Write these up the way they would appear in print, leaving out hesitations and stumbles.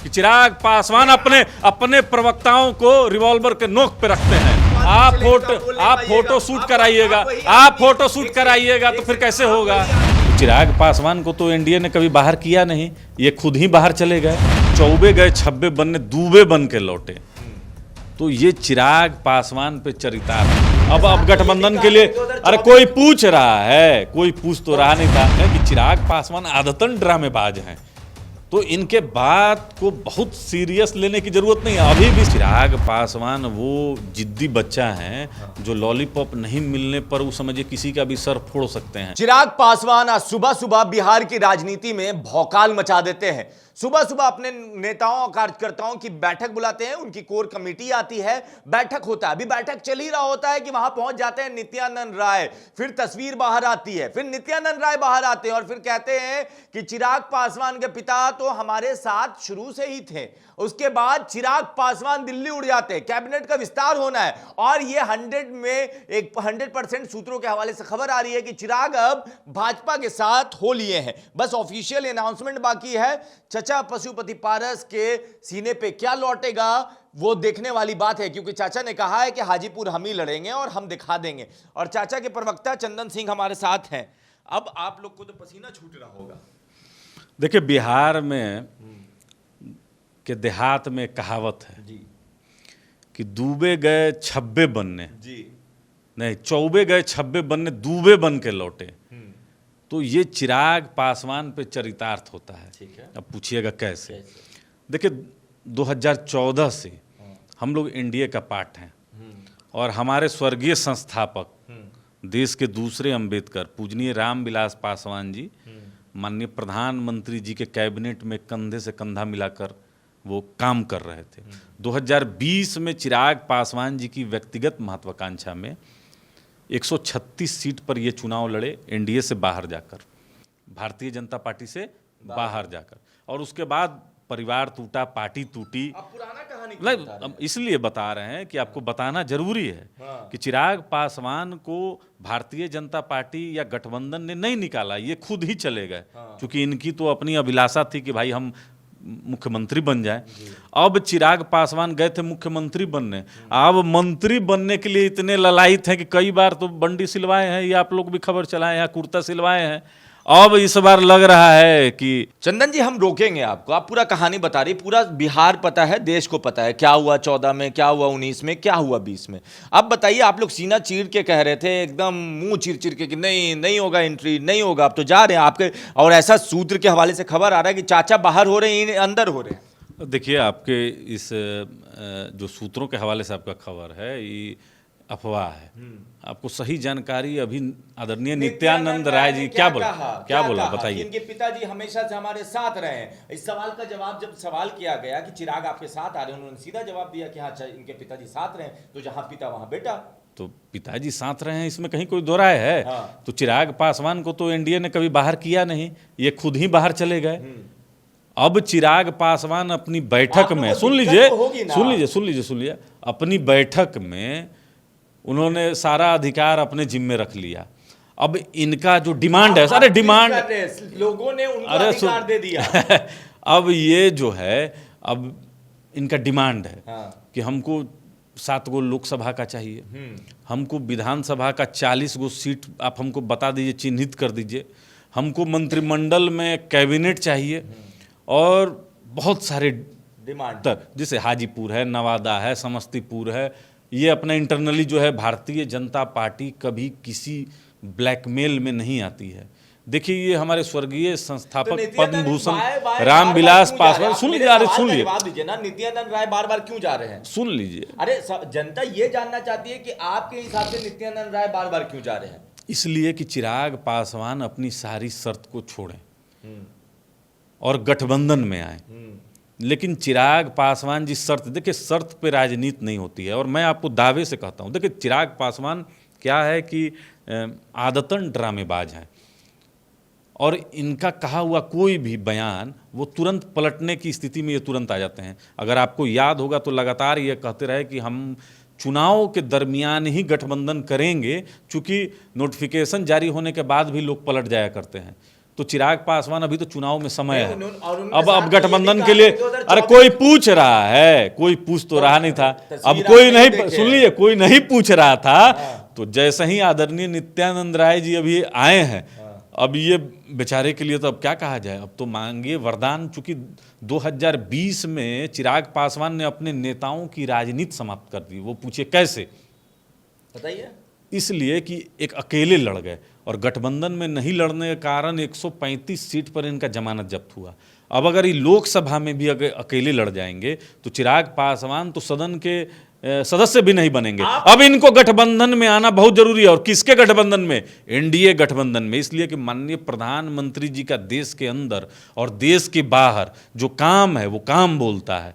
कि चिराग पासवान अपने अपने प्रवक्ताओं को रिवॉल्वर के नोक पे रखते हैं। आप फोटो शूट कराइएगा, आप फोटो शूट कराइएगा तो फिर कैसे होगा? चिराग पासवान को तो एनडीए ने कभी बाहर किया नहीं, ये खुद ही बाहर चले गए। चौबे गए छब्बे बनने दूबे बन के लौटे। तो ये चिराग पासवान पे चरितार्थ। अब गठबंधन के लिए अरे कोई पूछ रहा है, कोई पूछ तो रहा नहीं था कि चिराग पासवान आदतन ड्रामेबाज हैं, तो इनके बात को बहुत सीरियस लेने की जरूरत नहीं है। अभी भी चिराग पासवान वो जिद्दी बच्चा है जो लॉलीपॉप नहीं मिलने पर वो समझे किसी का भी सर फोड़ सकते हैं। चिराग पासवान आज सुबह सुबह बिहार की राजनीति में भौकाल मचा देते हैं। सुबह सुबह अपने नेताओं और कार्यकर्ताओं की बैठक बुलाते हैं, उनकी कोर कमेटी आती है, बैठक होता है। अभी बैठक चल ही रहा होता है कि वहां पहुंच जाते हैं नित्यानंद राय, फिर तस्वीर बाहर आती है, फिर नित्यानंद राय बाहर आते हैं और फिर कहते हैं कि चिराग पासवान के पिता तो हमारे साथ शुरू से ही थे। उसके बाद चिराग पासवान दिल्ली उड़ जाते हैं, कैबिनेट का विस्तार होना है और ये 100% सूत्रों के हवाले से खबर आ रही है कि चिराग अब भाजपा के साथ हो लिए हैं। बस ऑफिशियल अनाउंसमेंट बाकी है। चाचा पशुपति पारस के सीने पे क्या लौटेगा वो देखने वाली बात है, क्योंकि चाचा ने कहा है कि हाजीपुर हम ही लड़ेंगे और हम दिखा देंगे। और चाचा के प्रवक्ता चंदन सिंह हमारे साथ हैं। अब आप लोग को तो पसीना छूट रहा होगा। देखिए, बिहार में के देहात में कहावत है जी कि दूबे गए छब्बे बनने, जी नहीं चौबे गए छब्बे बनने दूबे बन के लौटे। तो ये चिराग पासवान पे चरितार्थ होता है। ठीक है। अब पूछिएगा कैसे? देखिए, 2014 से हम लोग एनडीए का पार्ट हैं और हमारे स्वर्गीय संस्थापक देश के दूसरे अंबेडकर पूजनीय रामविलास पासवान जी माननीय प्रधानमंत्री जी के कैबिनेट में कंधे से कंधा मिलाकर वो काम कर रहे थे। 2020 में चिराग पासवान जी की व्यक्तिगत महत्वाकांक्षा में 136 सीट पर ये चुनाव लड़े, एनडीए से बाहर जाकर, भारतीय जनता पार्टी से बाहर जाकर। और उसके बाद परिवार टूटा, पार्टी टूटी। अब पुराना कहानी नहीं, इसलिए बता रहे हैं कि आपको बताना जरूरी है कि चिराग पासवान को भारतीय जनता पार्टी या गठबंधन ने नहीं निकाला, ये खुद ही चले गए। क्योंकि इनकी तो अपनी अभिलाषा थी कि भाई हम मुख्यमंत्री बन जाए। अब चिराग पासवान गए थे मुख्यमंत्री बनने, अब मंत्री बनने के लिए इतने ललायित हैं कि कई बार तो बंडी सिलवाए हैं, ये आप लोग भी खबर चलाए हैं, कुर्ता सिलवाए हैं। अब इस बार लग रहा है कि चंदन जी हम रोकेंगे आपको। आप पूरा कहानी बता रही, पूरा बिहार पता है, देश को पता है क्या हुआ 14 में, क्या हुआ 19 में, क्या हुआ 20 में। अब बताइए, आप लोग सीना चीर के कह रहे थे, एकदम मुंह चीर चीर के कि नहीं होगा एंट्री, नहीं होगा। अब तो जा रहे हैं आपके, और ऐसा सूत्र के हवाले से खबर आ रहा है कि चाचा बाहर हो रहे हैं, अंदर हो रहे हैं। देखिए, आपके इस जो सूत्रों के हवाले से आपका खबर है ये अफवाह है। आपको सही जानकारी अभी आदरणीय नित्यानंद राय जी क्या बोला बताइए। इनके पिताजी हमेशा से हमारे साथ रहे हैं। इस सवाल का जवाब जब सवाल किया गया कि चिराग आपके साथ आ रहे हैं, उन्होंने सीधा जवाब दिया कि हाँ इनके पिताजी साथ रहे, तो जहां पिता वहां बेटा। तो पिताजी साथ रहे हैं, इसमें कहीं कोई दो राय है? तो चिराग पासवान को तो एनडीए ने कभी बाहर किया नहीं, ये खुद ही बाहर चले गए। अब चिराग पासवान अपनी बैठक में, सुन लीजिए, अपनी बैठक में उन्होंने सारा अधिकार अपने जिम्मे रख लिया। अब इनका जो डिमांड है, अरे डिमांड लोगों ने उनको अधिकार दे दिया। अब ये जो है, अब इनका डिमांड है कि हमको 7 गो लोकसभा का चाहिए, हमको विधानसभा का 40 गो सीट आप हमको बता दीजिए, चिन्हित कर दीजिए, हमको मंत्रिमंडल में कैबिनेट चाहिए और बहुत सारे डिमांड, जैसे हाजीपुर है, नवादा है, समस्तीपुर है। ये अपना इंटरनली जो है, भारतीय जनता पार्टी कभी किसी ब्लैकमेल में नहीं आती है। देखिए, ये हमारे स्वर्गीय संस्थापक पद्म भूषण रामविलास पासवान, सुन लीजिए ना, नित्यानंद राय बार बार क्यों जा रहे हैं? सुन लीजिए। अरे जनता ये जानना चाहती है कि आपके हिसाब से नित्यानंद राय बार बार क्यों जा रहे हैं? इसलिए कि चिराग पासवान अपनी सारी शर्त को छोड़ें और गठबंधन में आए। लेकिन चिराग पासवान जी शर्त, देखिए शर्त पे राजनीति नहीं होती है। और मैं आपको दावे से कहता हूँ, देखिए चिराग पासवान क्या है कि आदतन ड्रामेबाज हैं और इनका कहा हुआ कोई भी बयान वो तुरंत पलटने की स्थिति में ये तुरंत आ जाते हैं। अगर आपको याद होगा तो लगातार ये कहते रहे कि हम चुनाव के दरमियान ही गठबंधन करेंगे, चूँकि नोटिफिकेशन जारी होने के बाद भी लोग पलट जाया करते हैं। तो चिराग पासवान अभी तो चुनाव में समय है। और उन्होंने अब साथ में गठबंधन ये भी के लिए, कहा कि अरे कोई पूछ रहा है, कोई पूछ तो रहा नहीं था, अब कोई नहीं, सुन लीजिए, कोई नहीं पूछ रहा था। तो जैसे ही आदरणीय नित्यानंद राय जी अभी आए हैं, अब ये बेचारे के लिए तो अब क्या कहा जाए, अब तो मांगिए वरदान। चूंकि 2020 में चिराग पासवान ने अपने नेताओं की राजनीति समाप्त कर दी। वो पूछिए कैसे, बताइए। इसलिए कि एक अकेले लड़ गए, और गठबंधन में नहीं लड़ने के कारण 135 सीट पर इनका जमानत जब्त हुआ। अब अगर ये लोकसभा में भी अगर अकेले लड़ जाएंगे तो चिराग पासवान तो सदन के सदस्य भी नहीं बनेंगे। अब इनको गठबंधन में आना बहुत जरूरी है। और किसके गठबंधन में? एनडीए गठबंधन में। इसलिए कि माननीय प्रधानमंत्री जी का देश के अंदर और देश के बाहर जो काम है वो काम बोलता है।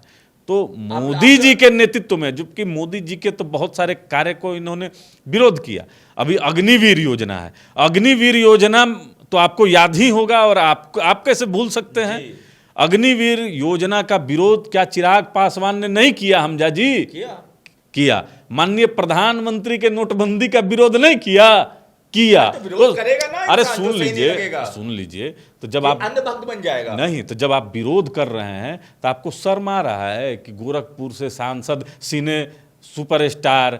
तो मोदी जी के नेतृत्व में, जबकि मोदी जी के तो बहुत सारे कार्य को इन्होंने विरोध किया। अभी अग्निवीर योजना है, अग्निवीर योजना तो आपको याद ही होगा, और आप कैसे भूल सकते हैं? अग्निवीर योजना का विरोध क्या चिराग पासवान ने नहीं किया? हमजा जी किया। माननीय प्रधानमंत्री के नोटबंदी का विरोध नहीं किया तो विरोध करेगा ना। अरे सुन लीजिए, तो जब आप अंधभक्त बन जाएगा नहीं, तो जब आप विरोध कर रहे हैं तो आपको शर्म आ रहा है कि गोरखपुर से सांसद सिने सुपरस्टार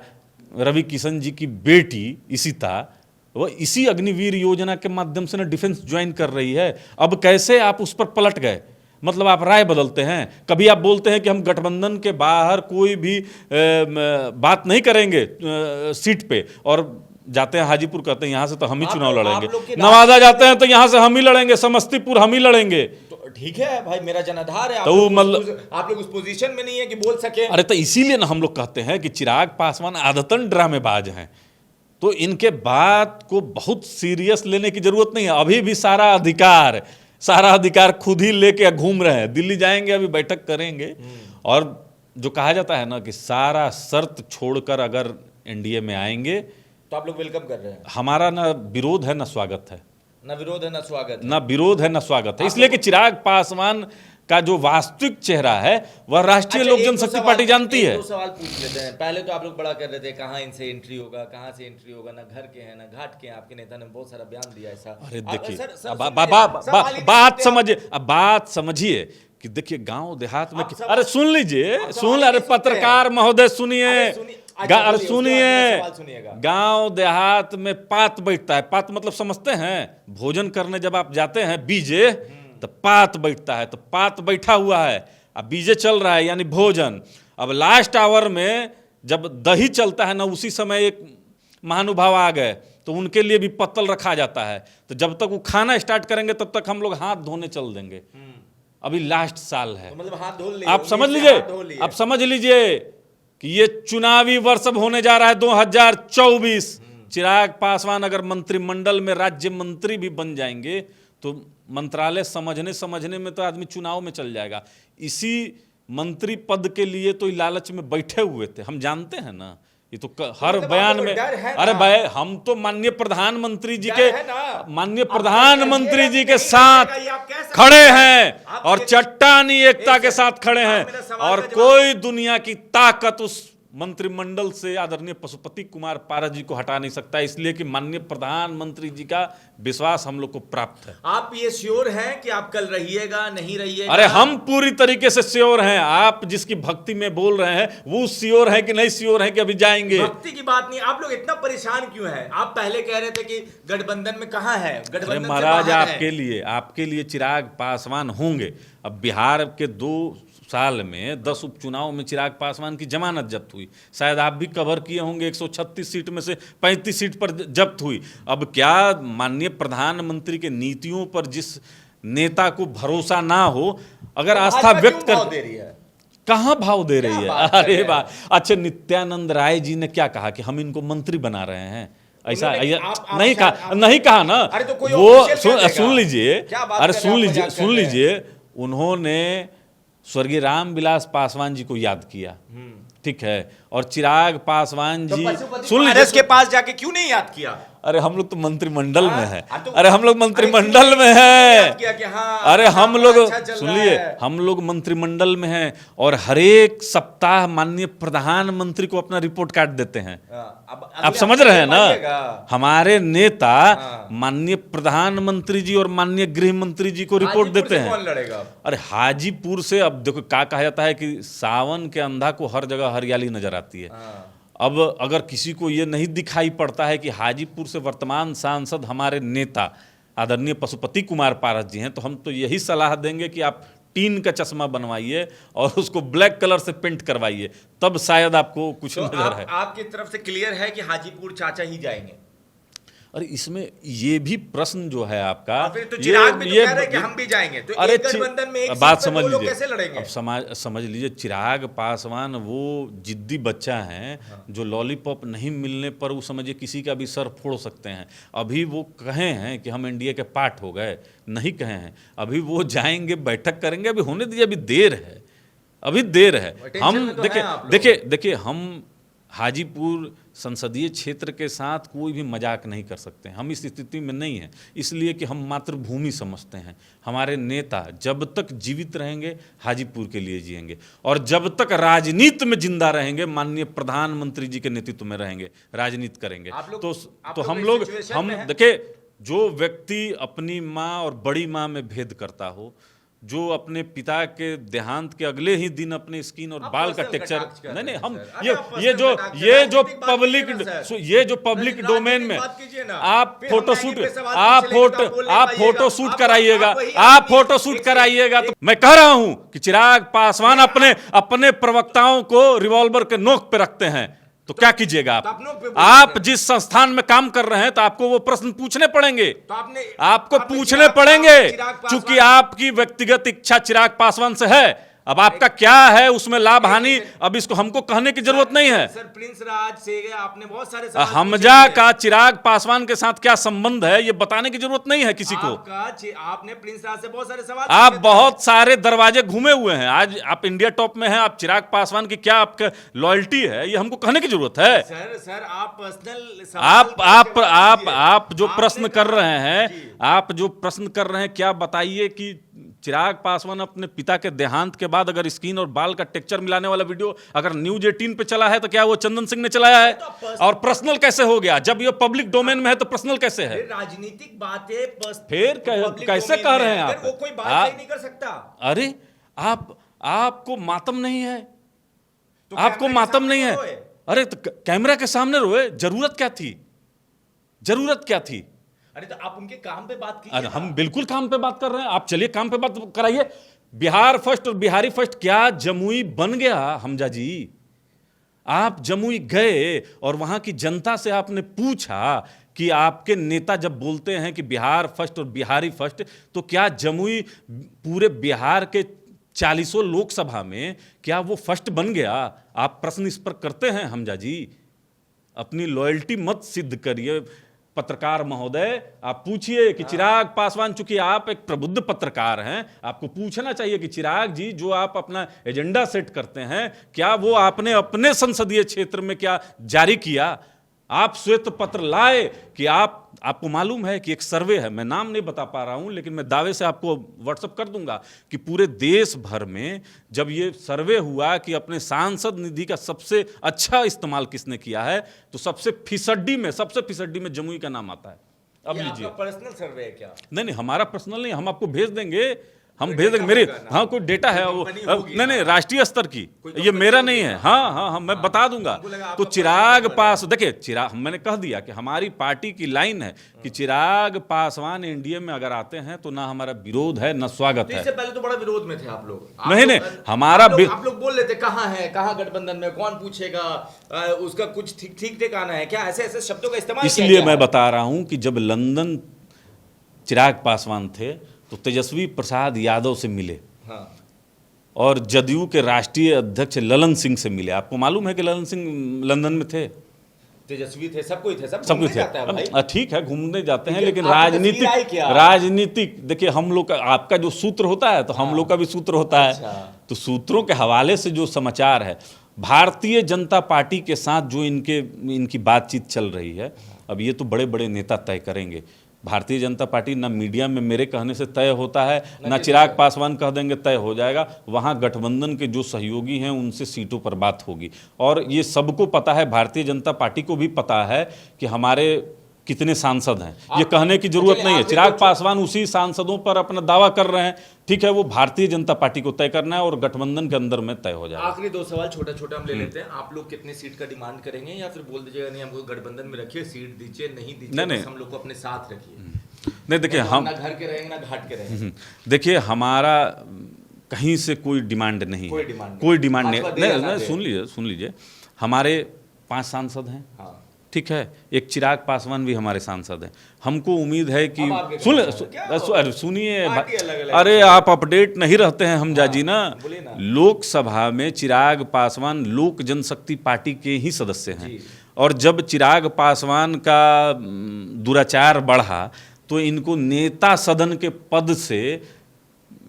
रवि किशन जी की बेटी इशिता, वो इसी अग्निवीर योजना के माध्यम से ना डिफेंस ज्वाइन कर रही है। अब कैसे आप उस पर पलट गए? मतलब आप राय बदलते हैं। कभी आप बोलते हैं कि हम गठबंधन के बाहर कोई भी बात नहीं करेंगे सीट पे, और जाते हैं हाजीपुर, कहते हैं यहां से तो हम ही चुनाव लड़ेंगे। नवादा जाते हैं तो यहां से हम ही लड़ेंगे, समस्तीपुर हम ही लड़ेंगे। तो ठीक है भाई, मेरा जनाधार है। तो मतलब आप लोग उस पोजीशन में नहीं है कि बोल सके। अरे तो इसीलिए ना हम लोग कहते हैं कि चिराग पासवान आदतन ड्रामेबाज हैं। तो इनके बात को बहुत सीरियस लेने की जरूरत नहीं है। अभी भी सारा अधिकार खुद ही लेके घूम रहे हैं। दिल्ली जाएंगे, अभी बैठक करेंगे, और जो कहा जाता है ना कि सारा शर्त छोड़कर अगर एनडीए में आएंगे तो आप लोग वेलकम कर रहे हैं। हमारा ना विरोध है ना स्वागत है। ना विरोध है ना स्वागत है। ना विरोध है ना स्वागत है। इसलिए कि चिराग पासवान का जो वास्तविक चेहरा है वह राष्ट्रीय लोक जनशक्ति पार्टी जानती है। दो सवाल पूछ लेते हैं। पहले तो आप लोग बड़ा कर रहे थे, कहाँ इनसे एंट्री होगा, कहाँ से एंट्री होगा, ना घर के हैं ना घाट के हैं। आपके नेता ने बहुत सारा बयान दिया ऐसा। अरे देखिए, बात समझिए कि देखिए गांव देहात में, अरे सुन लीजिए, अरे पत्रकार महोदय सुनिए, अरे सुनिए, गांव देहात में पात बैठता है। पात मतलब समझते हैं? भोजन करने जब आप जाते हैं बीजे, तो पात बैठता है, तो पात बैठा हुआ है, अब बीजे चल रहा है यानी भोजन। अब लास्ट आवर में जब दही चलता है ना, उसी समय एक महानुभाव आ गए तो उनके लिए भी पत्तल रखा जाता है। तो जब तक वो खाना स्टार्ट करेंगे तब तक हम लोग हाथ धोने चल देंगे। अभी लास्ट साल है, तो मतलब हाथ धो लिए, आप समझ लीजिए कि ये चुनावी वर्ष अब होने जा रहा है 2024। चिराग पासवान अगर मंत्रिमंडल में राज्य मंत्री भी बन जाएंगे तो मंत्रालय समझने में तो आदमी चुनाव में चल जाएगा। इसी मंत्री पद के लिए तो लालच में बैठे हुए थे, हम जानते हैं ना। ये तो हर बयान में, अरे भाई हम तो माननीय प्रधानमंत्री जी के साथ खड़े हैं, और चट्टानी एकता के साथ खड़े हैं, और कोई दुनिया की ताकत उस मंत्रिमंडल से आदरणीय पशुपति कुमार पारस जी को हटा नहीं सकता। इसलिए कि माननीय प्रधानमंत्री जी का विश्वास हम लोग को प्राप्त है। आप ये श्योर हैं कि आप कल रहिएगा, नहीं रहिएगा? अरे हम पूरी तरीके से श्योर हैं। आप जिसकी भक्ति में बोल रहे हैं वो श्योर है कि नहीं श्योर है कि अभी जाएंगे? भक्ति की बात नहीं। आप लोग इतना परेशान क्यों हैं? आप पहले कह रहे थे कि गठबंधन में कहां है, गठबंधन महाराज आपके लिए चिराग पासवान होंगे। अब बिहार के 2 साल में 10 उपचुनाव में चिराग पासवान की जमानत जब्त हुई। शायद आप भी कवर किए होंगे, 136 सीट में से 35 सीट पर जब्त हुई। अब क्या माननीय प्रधानमंत्री के नीतियों पर जिस नेता को भरोसा ना हो, अगर आस्था व्यक्त कर दे रही है, कहां भाव दे रही है? अरे बात अच्छा, नित्यानंद राय जी ने क्या कहा कि हम इनको मंत्री बना रहे हैं? ऐसा नहीं कहा ना। वो सुन लीजिए, उन्होंने स्वर्गीय रामविलास पासवान जी को याद किया ठीक है। और चिराग पासवान तो जी पशुपति सुन पारस के पास जाके क्यों नहीं याद किया? अरे हम लोग तो मंत्रिमंडल में है, तो अरे हम लोग मंत्रिमंडल में है, किया कि हाँ, अरे हम लोग अच्छा चल सुन रहा लिए है। हम लोग मंत्रिमंडल में हैं और हर एक सप्ताह माननीय प्रधानमंत्री को अपना रिपोर्ट कार्ड देते हैं। अब आप समझ रहे हैं पाइएगा। ना, हमारे नेता माननीय प्रधानमंत्री जी और माननीय गृह मंत्री जी को रिपोर्ट हाजीपुर देते से हैं। कौन लड़ेगा? अरे हाजीपुर से अब देखो क्या कहा जाता है कि सावन के अंधा को हर जगह हरियाली नजर आती है। अब अगर किसी को ये नहीं दिखाई पड़ता है कि हाजीपुर से वर्तमान सांसद हमारे नेता आदरणीय पशुपति कुमार पारस जी हैं, तो हम तो यही सलाह देंगे कि आप टीन का चश्मा बनवाइए और उसको ब्लैक कलर से पेंट करवाइए, तब शायद आपको कुछ तो नजर है। आपकी तरफ से क्लियर है कि हाजीपुर चाचा ही जाएंगे? अरे इसमें ये भी प्रश्न जो है आपका, फिर तो चिराग भी तो कह रहे हैं कि हम भी जाएंगे, तो अरे एक गठबंधन में एक बात सीट पे समझ वो लोग लीजिए, कैसे लड़ेंगे? अब समझ लीजिए, चिराग पासवान वो जिद्दी बच्चा है जो लॉलीपॉप नहीं मिलने पर वो समझिए किसी का भी सर फोड़ सकते हैं। अभी वो कहे हैं कि हम एनडीए के पार्ट हो गए, नहीं कहे हैं, अभी वो जाएंगे बैठक करेंगे, अभी होने दीजिए, अभी देर है, अभी देर है। हम देखिए हम हाजीपुर संसदीय क्षेत्र के साथ कोई भी मजाक नहीं कर सकते, हम इस स्थिति में नहीं हैं, इसलिए कि हम मातृभूमि समझते हैं। हमारे नेता जब तक जीवित रहेंगे हाजीपुर के लिए जिएंगे, और जब तक राजनीति में जिंदा रहेंगे माननीय प्रधानमंत्री जी के नेतृत्व में रहेंगे, राजनीति करेंगे। तो हम देखिए, जो व्यक्ति अपनी माँ और बड़ी माँ में भेद करता हो, जो अपने पिता के देहांत के अगले ही दिन अपने स्किन और बाल का टेक्सचर, नहीं हम ये जो पब्लिक डोमेन में आप फोटो शूट कराइएगा, तो मैं कह रहा हूं कि चिराग पासवान अपने प्रवक्ताओं को रिवॉल्वर के नोक पे रखते हैं, तो क्या कीजिएगा आप जिस संस्थान में काम कर रहे हैं, तो आपको वो प्रश्न पूछने पड़ेंगे, आपको पूछने पड़ेंगे, क्योंकि आपकी व्यक्तिगत इच्छा चिराग पासवान से है। अब आपका क्या है उसमें लाभ हानि, अब इसको हमको कहने की जरूरत नहीं है। सर प्रिंस राज से आपने बहुत सारे सवाल हमजा का चिराग पासवान के साथ क्या संबंध है, ये बताने की जरूरत नहीं है किसी को। आपने प्रिंस राज से बहुत सारे सवाल, आप बहुत सारे दरवाजे घूमे हुए हैं, आज आप इंडिया टॉप में हैं, आप चिराग पासवान की क्या आपका लॉयल्टी है, ये हमको कहने की जरूरत है। सर आप पर्सनल आप जो प्रश्न कर रहे हैं, क्या बताइए कि चिराग पासवान अपने पिता के देहांत के बाद अगर स्किन और बाल का टेक्सचर मिलाने वाला वीडियो अगर न्यूज 18 पे चला है, तो क्या वो चंदन सिंह ने चलाया है? और पर्सनल कैसे हो गया? जब ये पब्लिक डोमेन में है तो पर्सनल कैसे है? राजनीतिक बातें फिर कैसे कह रहे हैं आप? वो कोई बात नहीं कर सकता। अरे आपको मातम नहीं है, आपको मातम नहीं है। अरे तो कैमरा के सामने रोए, जरूरत क्या थी? अरे तो आप उनके काम पे बात कीजिए। अरे हम बिल्कुल काम पे बात कर रहे हैं, आप चलिए काम पे बात कराइए। बिहार फर्स्ट और बिहारी फर्स्ट क्या जमुई बन गया? हमजा जी, आप जमुई गए और वहां की जनता से आपने पूछा कि आपके नेता जब बोलते हैं कि बिहार फर्स्ट और बिहारी फर्स्ट, तो क्या जमुई पूरे बिहार के 40 लोकसभा में क्या वो फर्स्ट बन गया? आप प्रश्न इस पर करते हैं हमजा जी, अपनी लॉयल्टी मत सिद्ध करिए। पत्रकार महोदय, आप पूछिए कि चिराग पासवान, चूंकि आप एक प्रबुद्ध पत्रकार हैं, आपको पूछना चाहिए कि चिराग जी, जो आप अपना एजेंडा सेट करते हैं, क्या वो आपने अपने संसदीय क्षेत्र में क्या जारी किया? आप श्वेत पत्र लाए कि आपको मालूम है कि एक सर्वे है, मैं नाम नहीं बता पा रहा हूं, लेकिन मैं दावे से आपको व्हाट्सएप कर दूंगा कि पूरे देश भर में जब ये सर्वे हुआ कि अपने सांसद निधि का सबसे अच्छा इस्तेमाल किसने किया है, तो सबसे फीसदी में जमुई का नाम आता है। अब लीजिए, पर्सनल सर्वे है क्या? नहीं, हमारा पर्सनल नहीं, हम आपको भेज देंगे, मेरे हाँ कोई डेटा है वो, नहीं राष्ट्रीय स्तर की, ये मेरा नहीं है। हाँ मैं बता दूंगा। तो चिराग मैंने कह दिया कि हमारी पार्टी की लाइन है कि चिराग पासवान एनडीए में अगर आते हैं तो ना हमारा विरोध है ना स्वागत है। इससे पहले तो बड़ा विरोध में थे आप लोग। नहीं हमारा आप लोग बोल रहे थे कहाँ गठबंधन में, कौन पूछेगा, उसका कुछ ठीक आना है क्या, ऐसे शब्दों का इस्तेमाल। इसलिए मैं बता रहा हूं कि जब लंदन चिराग पासवान थे तो तेजस्वी प्रसाद यादव से मिले, और जदयू के राष्ट्रीय अध्यक्ष ललन सिंह से मिले। आपको मालूम है कि ललन सिंह लंदन में थे, तेजस्वी थे, सब कोई थे। ठीक है, घूमने जाते हैं, लेकिन राजनीतिक देखिए, हम लोग का, आपका जो सूत्र होता है तो हम लोग का भी सूत्र होता है। तो सूत्रों के हवाले से जो समाचार है, भारतीय जनता पार्टी के साथ जो इनकी बातचीत चल रही है, अब ये तो बड़े बड़े नेता तय करेंगे। भारतीय जनता पार्टी ना मीडिया में मेरे कहने से तय होता है, ना चिराग पासवान कह देंगे तय हो जाएगा। वहाँ गठबंधन के जो सहयोगी हैं उनसे सीटों पर बात होगी। और ये सबको पता है, भारतीय जनता पार्टी को भी पता है कि हमारे कितने सांसद हैं। ये कहने की जरूरत नहीं है। चिराग पासवान उसी सांसदों पर अपना दावा कर रहे हैं, ठीक है, वो भारतीय जनता पार्टी को तय करना है और गठबंधन के अंदर में तय हो जाएगा। आखिरी 2 सवाल छोटा छोटा हम ले लेते हैं। आप लोग कितने सीट का डिमांड करेंगे, या फिर बोल दीजिएगा नहीं हमको गठबंधन में रखिए, सीट दीजिए, नहीं दीजिए, नहीं, हम लोग को अपने साथ रखिए? नहीं देखिए, हम ना घर के रहेंगे ना घाट के रहेंगे। देखिए, हमारा कहीं से कोई डिमांड नहीं है, कोई डिमांड नहीं। सुन लीजिए, हमारे 5 सांसद हैं, ठीक है, एक चिराग पासवान भी हमारे सांसद हैं। हमको उम्मीद है कि सुनिए, अरे आप अपडेट नहीं रहते हैं हम जाजी ना। लोकसभा में चिराग पासवान लोक जनशक्ति पार्टी के ही सदस्य हैं, और जब चिराग पासवान का दुराचार बढ़ा तो इनको नेता सदन के पद से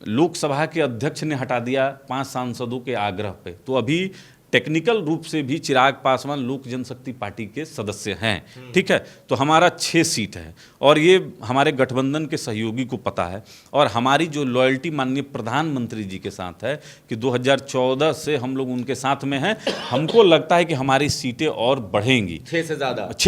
लोकसभा के अध्यक्ष ने हटा दिया 5 सांसदों के आग्रह पे। तो अभी टेक्निकल रूप से भी चिराग पासवान लोक जनशक्ति पार्टी के सदस्य हैं, ठीक है। तो हमारा 6 सीट है, और ये हमारे गठबंधन के सहयोगी को पता है। और हमारी जो लॉयल्टी माननीय प्रधानमंत्री जी के साथ है कि 2014 से हम लोग उनके साथ में हैं। हमको लगता है कि हमारी सीटें और बढ़ेंगी, 6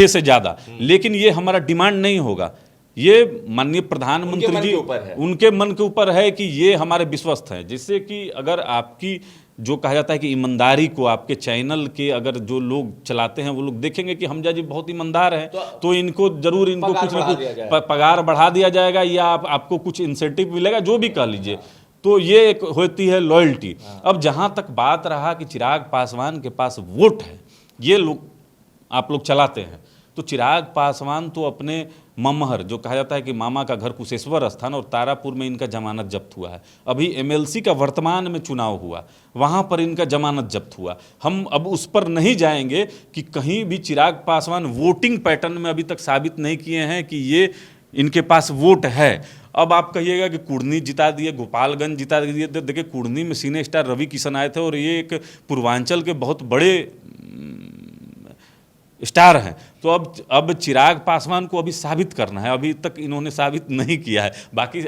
से ज़्यादा। लेकिन ये हमारा डिमांड नहीं होगा, ये माननीय प्रधानमंत्री जी उनके मन के ऊपर है कि ये हमारे विश्वस्त हैं। जिससे कि अगर आपकी जो कहा जाता है कि ईमानदारी को आपके चैनल के अगर जो लोग चलाते हैं वो लोग देखेंगे कि हमजा जी बहुत ईमानदार हैं, तो इनको जरूर इनको कुछ ना कुछ पगार बढ़ा दिया जाएगा, या आपको कुछ इंसेंटिव मिलेगा, जो भी कह लीजिए। तो ये एक होती है लॉयल्टी। अब जहाँ तक बात रहा कि चिराग पासवान के पास वोट है, ये लोग आप लोग चलाते हैं, तो चिराग पासवान तो अपने ममहर, जो कहा जाता है कि मामा का घर कुशेश्वर स्थान, और तारापुर में इनका जमानत जब्त हुआ है। अभी एमएलसी का वर्तमान में चुनाव हुआ, वहाँ पर इनका जमानत जब्त हुआ। हम अब उस पर नहीं जाएंगे कि कहीं भी चिराग पासवान वोटिंग पैटर्न में अभी तक साबित नहीं किए हैं कि ये इनके पास वोट है। अब आप कहिएगा कि कुर्नी जिता दिए, गोपालगंज जिता दिए। देखिए, कुर्नी में सिने स्टार रवि किशन आए थे, और ये एक पूर्वांचल के बहुत बड़े स्टार हैं। तो अब चिराग पासवान को अभी साबित करना है, अभी तक इन्होंने साबित नहीं किया है। बाकी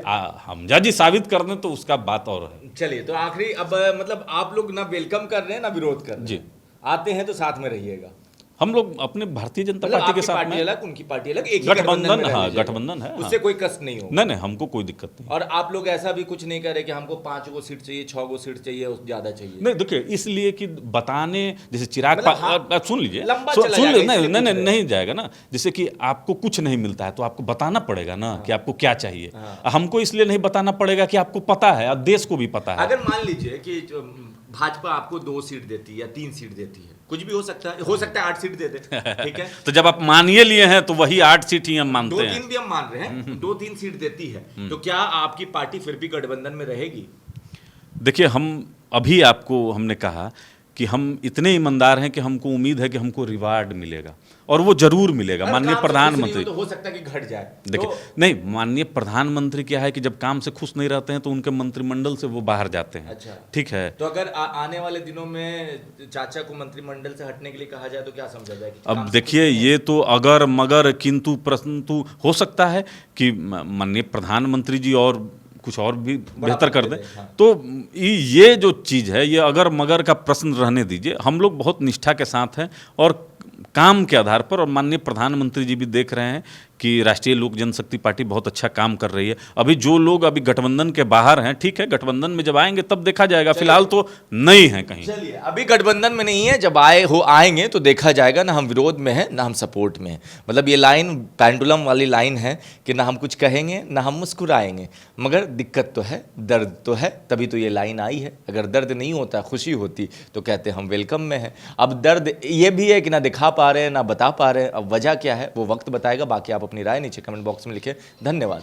हमजा जी साबित कर दें तो उसका बात और है। चलिए, तो आखिरी, अब मतलब आप लोग ना वेलकम कर रहे हैं ना विरोध कर रहे हैं जी। आते हैं तो साथ में रहिएगा। हम लोग अपने भारतीय जनता पार्टी के साथ में, अलग उनकी पार्टी अलग, एक गठबंधन, हाँ गठबंधन है, उससे कोई कष्ट नहीं होगा। नहीं, हमको कोई दिक्कत नहीं। और आप लोग ऐसा भी कुछ नहीं करे कि हमको 5 गो सीट चाहिए, 6 गो सीट चाहिए, ज्यादा चाहिए? नहीं, देखिए, इसलिए कि बताने, जैसे चिराग सुन लीजिए, नहीं जाएगा ना। जैसे कि आपको कुछ नहीं मिलता है तो आपको बताना पड़ेगा ना कि आपको क्या चाहिए। हमको इसलिए नहीं बताना पड़ेगा कि आपको पता है, और देश को भी पता है। अगर मान लीजिए कि भाजपा आपको 2 सीट देती है या 3 सीट देती है, कुछ भी हो सकता है 8 सीट दे दे, ठीक है। तो जब आप मानिए लिए हैं तो वही 8 सीट ही हम मानते हैं। 2-3 भी हम मान रहे हैं, 2-3 सीट देती है, तो क्या आपकी पार्टी फिर भी गठबंधन में रहेगी? देखिए, हम अभी आपको हमने कहा कि हम इतने ईमानदार हैं कि हमको उम्मीद है कि हमको रिवार्ड मिलेगा, और वो जरूर मिलेगा। माननीय प्रधानमंत्री, तो हो सकता है कि घट जाए। देखिए, नहीं, माननीय प्रधानमंत्री क्या है कि जब काम से खुश नहीं रहते हैं तो उनके मंत्रिमंडल से वो बाहर जाते हैं। अच्छा, ठीक है। तो अगर आने वाले दिनों में चाचा को मंत्रिमंडल से हटने के लिए कहा जाए तो क्या समझा जाए? अब देखिए, ये तो अगर मगर किंतु परंतु हो सकता है कि माननीय प्रधानमंत्री जी और कुछ और भी बेहतर कर दें। तो ये जो चीज़ है, ये अगर मगर का प्रश्न रहने दीजिए। हम लोग बहुत निष्ठा के साथ हैं और काम के आधार पर, और माननीय प्रधानमंत्री जी भी देख रहे हैं कि राष्ट्रीय लोक जनशक्ति पार्टी बहुत अच्छा काम कर रही है। अभी जो लोग अभी गठबंधन के बाहर हैं, ठीक है, गठबंधन में जब आएंगे तब देखा जाएगा, फिलहाल तो नहीं है कहीं। चलिए, अभी गठबंधन में नहीं है, जब आएंगे तो देखा जाएगा। ना हम विरोध में हैं ना हम सपोर्ट में हैं। मतलब ये लाइन पेंडुलम वाली लाइन है कि ना हम कुछ कहेंगे ना हम मुस्कुराएंगे, मगर दिक्कत तो है, दर्द तो है, तभी तो ये लाइन आई है। अगर दर्द नहीं होता, खुशी होती, तो कहते हम वेलकम में हैं। अब दर्द ये भी है कि ना दिखा पा रहे हैं ना बता पा रहे हैं। अब वजह क्या है वो वक्त बताएगा। बाकी आप अपनी राय नीचे कमेंट बॉक्स में लिखें। धन्यवाद।